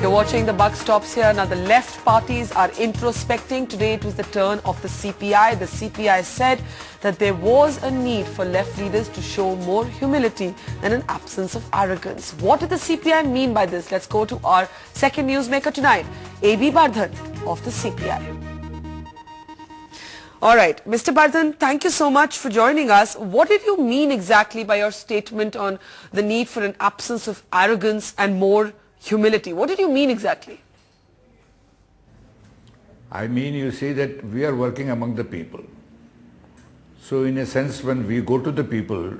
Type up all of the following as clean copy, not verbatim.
You're watching The Buck Stops Here. Now, the left parties are introspecting. Today, it was the turn of the CPI. The CPI said that there was a need for left leaders to show more humility than an absence of arrogance. What did the CPI mean by this? Let's go to our second newsmaker tonight, AB Bardhan of the CPI. All right, Mr. Bardhan, thank you so much for joining us. What did you mean exactly by your statement on the need for an absence of arrogance and more humility? What did you mean exactly? I mean, you see that we are working among the people. So in a sense, when we go to the people,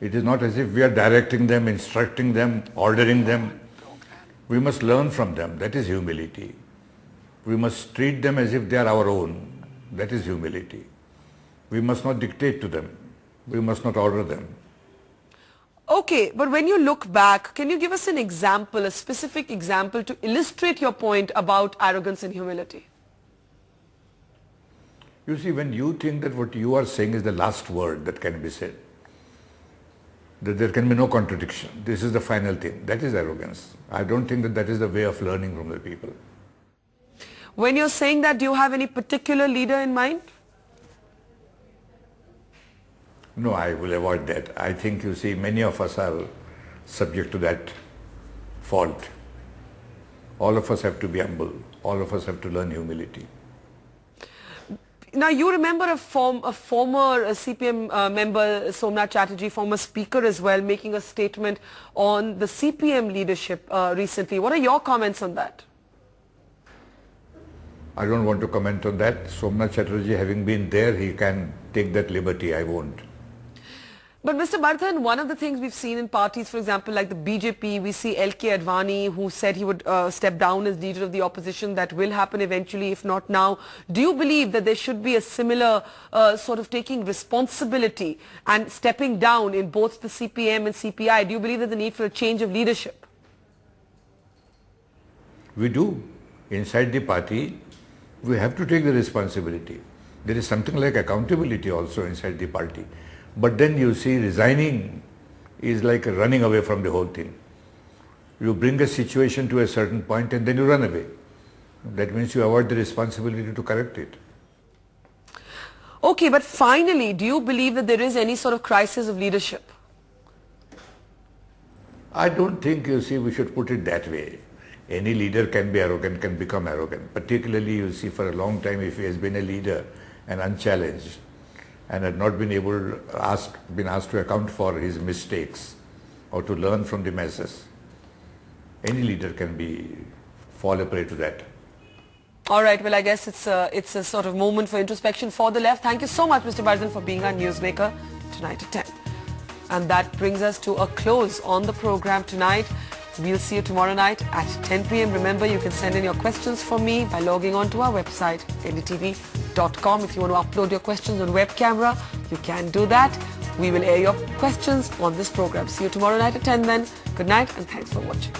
it is not as if we are directing them, instructing them, ordering them. We must learn from them. That is humility. We must treat them as if they are our own. That is humility. We must not dictate to them. We must not order them. Okay, but when you look back, can you give us an example, a specific example to illustrate your point about arrogance and humility? You see, when you think that what you are saying is the last word that can be said, that there can be no contradiction, this is the final thing, that is arrogance. I don't think that that is the way of learning from the people. When you're saying that, do you have any particular leader in mind? No, I will avoid that. I think, you see, many of us are subject to that fault. All of us have to be humble. All of us have to learn humility. Now, you remember a former CPM member, Somnath Chatterjee, former speaker as well, making a statement on the CPM leadership recently. What are your comments on that? I don't want to comment on that. Somnath Chatterjee, having been there, he can take that liberty. I won't. But Mr. Bardhan, one of the things we've seen in parties, for example, like the BJP, we see LK Advani, who said he would step down as leader of the opposition. That will happen eventually, if not now. Do you believe that there should be a similar sort of taking responsibility and stepping down in both the CPM and CPI? Do you believe there's a need for a change of leadership? We do. Inside the party, we have to take the responsibility. There is something like accountability also inside the party. But then you see, resigning is like running away from the whole thing. You bring a situation to a certain point and then you run away. That means you avoid the responsibility to correct it. Okay, but finally, do you believe that there is any sort of crisis of leadership? I don't think, you see, we should put it that way. Any leader can be arrogant, can become arrogant. Particularly, you see, for a long time, if he has been a leader and unchallenged, and had not been asked to account for his mistakes or to learn from the masses. Any leader can fall a prey to that. All right, well, I guess it's a sort of moment for introspection for the left. Thank you so much, Mr. Bardhan, for being our newsmaker tonight at 10. And that brings us to a close on the program tonight. We'll see you tomorrow night at 10 p.m. Remember, you can send in your questions for me by logging on to our website, NDTV.com. If you want to upload your questions on web camera, you can do that. We will air your questions on this program. See you tomorrow night at 10 then. Good night and thanks for watching.